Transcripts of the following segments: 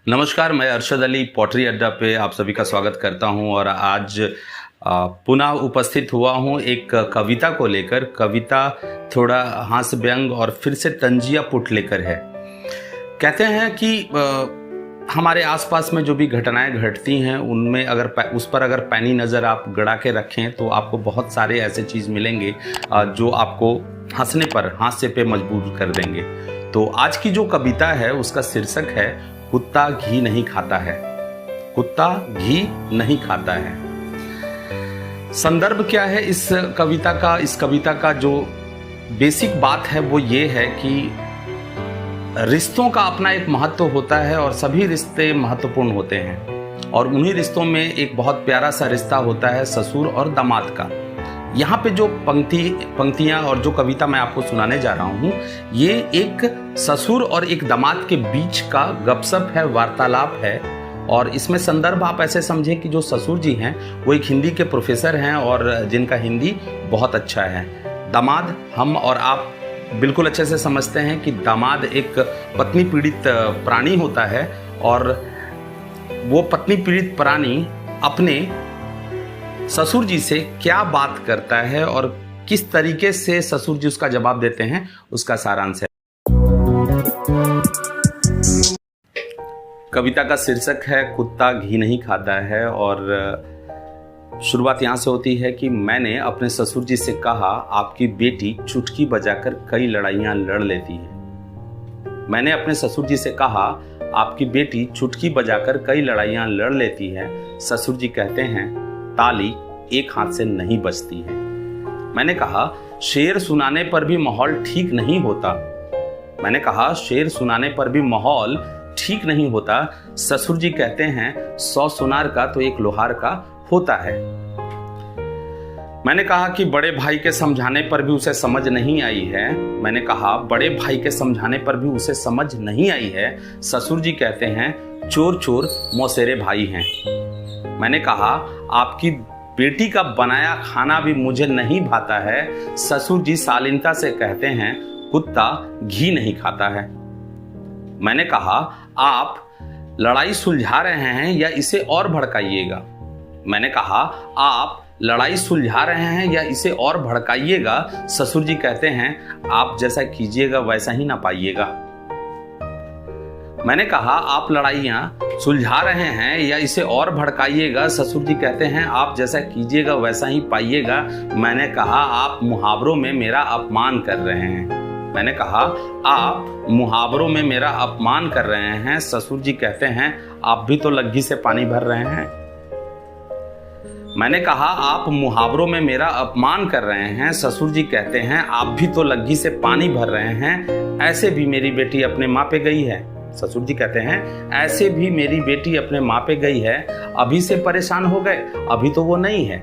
नमस्कार, मैं अरशद अली पोट्री अड्डा पे आप सभी का स्वागत करता हूं और आज पुनः उपस्थित हुआ हूं एक कविता को लेकर। कविता थोड़ा हास्य व्यंग और फिर से तंजिया पुट लेकर है। कहते हैं कि हमारे आसपास में जो भी घटनाएं घटती हैं उनमें अगर उस पर अगर पैनी नज़र आप गड़ा के रखें तो आपको बहुत सारे ऐसे चीज़ मिलेंगे जो आपको हंसने पर हास्य पे मजबूर कर देंगे। तो आज की जो कविता है उसका शीर्षक है कुत्ता घी नहीं खाता है। कुत्ता घी नहीं खाता है। संदर्भ क्या है इस कविता का? इस कविता का जो बेसिक बात है वो ये है कि रिश्तों का अपना एक महत्व होता है और सभी रिश्ते महत्वपूर्ण होते हैं और उन्हीं रिश्तों में एक बहुत प्यारा सा रिश्ता होता है ससुर और दामाद का। यहाँ पे जो पंक्तियाँ और जो कविता मैं आपको सुनाने जा रहा हूँ ये एक ससुर और एक दामाद के बीच का गपशप है, वार्तालाप है। और इसमें संदर्भ आप ऐसे समझें कि जो ससुर जी हैं वो एक हिंदी के प्रोफेसर हैं और जिनका हिंदी बहुत अच्छा है। दामाद हम और आप बिल्कुल अच्छे से समझते हैं कि दामाद एक पत्नी पीड़ित प्राणी होता है और वो पत्नी पीड़ित प्राणी अपने ससुर जी से क्या बात करता है और किस तरीके से ससुर जी उसका जवाब देते हैं, उसका सारांश है। कविता का शीर्षक है कुत्ता घी नहीं खाता है और शुरुआत यहाँ से होती है कि मैंने अपने ससुर जी से कहा आपकी बेटी चुटकी बजाकर कई लड़ाइयाँ लड़ लेती है। मैंने अपने ससुर जी से कहा आपकी बेटी चुटकी बजाकर कई लड़ाइयाँ लड़ लेती है। ससुर जी कहते हैं ताली एक हाथ से नहीं बजती है। मैंने कहा शेर सुनाने पर भी माहौल ठीक नहीं होता। मैंने कहा शेर सुनाने पर भी माहौल ठीक नहीं होता। ससुर जी कहते हैं 100 सुनार का तो एक लोहार का होता है। मैंने कहा कि बड़े भाई के समझाने पर भी उसे समझ नहीं आई है। मैंने कहा बड़े भाई के समझाने पर भी उसे समझ नहीं आई है। ससुर जी कहते हैं चोर चोर मौसेरे भाई हैं। मैंने कहा आपकी बेटी का बनाया खाना भी मुझे नहीं भाता है। ससुर जी शालीनता से कहते हैं कुत्ता घी नहीं खाता है। मैंने कहा आप लड़ाई सुलझा रहे हैं या इसे और भड़काइएगा। मैंने कहा आप लड़ाई सुलझा रहे हैं या इसे और भड़काइएगा। ससुर जी कहते हैं आप जैसा कीजिएगा वैसा ही ना पाइएगा। मैंने कहा आप लड़ाइयाँ सुलझा रहे हैं या इसे और भड़काइएगा। ससुर जी कहते हैं आप जैसा कीजिएगा वैसा ही पाइएगा। मैंने कहा आप मुहावरों में मेरा अपमान कर रहे हैं। मैंने कहा आप मुहावरों में मेरा अपमान कर रहे हैं। ससुर जी कहते हैं आप भी तो लग्गी से पानी भर रहे हैं। मैंने कहा आप मुहावरों में मेरा अपमान कर रहे हैं। ससुर जी कहते हैं आप भी तो लग्गी से पानी भर रहे हैं। ऐसे भी मेरी बेटी अपने माँ पे गई है। ससुर जी कहते हैं ऐसे भी मेरी बेटी अपने माँ पे गई है। अभी से परेशान हो गए, अभी तो वो नहीं है।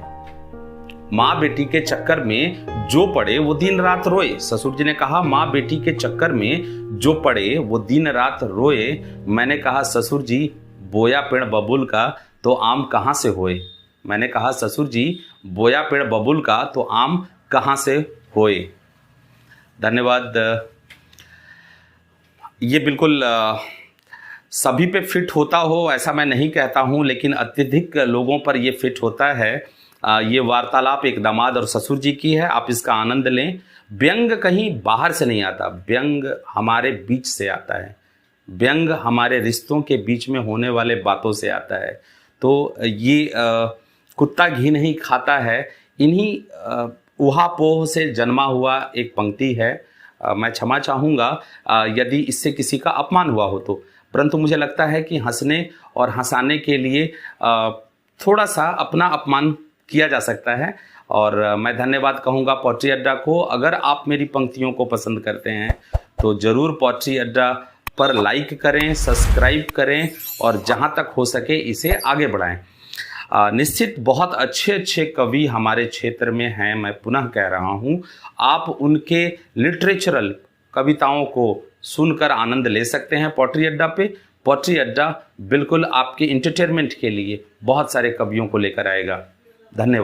माँ बेटी के चक्कर में जो पड़े वो दिन रात रोए। ससुर जी ने कहा माँ बेटी के चक्कर में जो पड़े वो दिन रात रोए। मैंने कहा ससुर जी बोया पेड़ बबुल का तो आम कहाँ से होए। मैंने कहा ससुर जी बोया पेड़ बबुल का तो आम कहाँ से होए। धन्यवाद। ये बिल्कुल सभी पे फिट होता हो ऐसा मैं नहीं कहता हूँ, लेकिन अत्यधिक लोगों पर ये फिट होता है। ये वार्तालाप एक दामाद और ससुर जी की है, आप इसका आनंद लें। व्यंग कहीं बाहर से नहीं आता, व्यंग हमारे बीच से आता है। व्यंग हमारे रिश्तों के बीच में होने वाले बातों से आता है। तो ये कुत्ता घी नहीं खाता है इन्हीं ऊहापोह से जन्मा हुआ एक पंक्ति है। मैं क्षमा चाहूँगा यदि इससे किसी का अपमान हुआ हो तो, परंतु मुझे लगता है कि हंसने और हंसाने के लिए थोड़ा सा अपना अपमान किया जा सकता है। और मैं धन्यवाद कहूँगा पोट्री अड्डा को। अगर आप मेरी पंक्तियों को पसंद करते हैं तो ज़रूर पोट्री अड्डा पर लाइक करें, सब्सक्राइब करें और जहाँ तक हो सके इसे आगे बढ़ाएं। निश्चित बहुत अच्छे अच्छे कवि हमारे क्षेत्र में हैं। मैं पुनः कह रहा हूँ आप उनके लिटरेचरल कविताओं को सुनकर आनंद ले सकते हैं पोट्री अड्डा पे। पोट्री अड्डा बिल्कुल आपके इंटरटेनमेंट के लिए बहुत सारे कवियों को लेकर आएगा। धन्यवाद।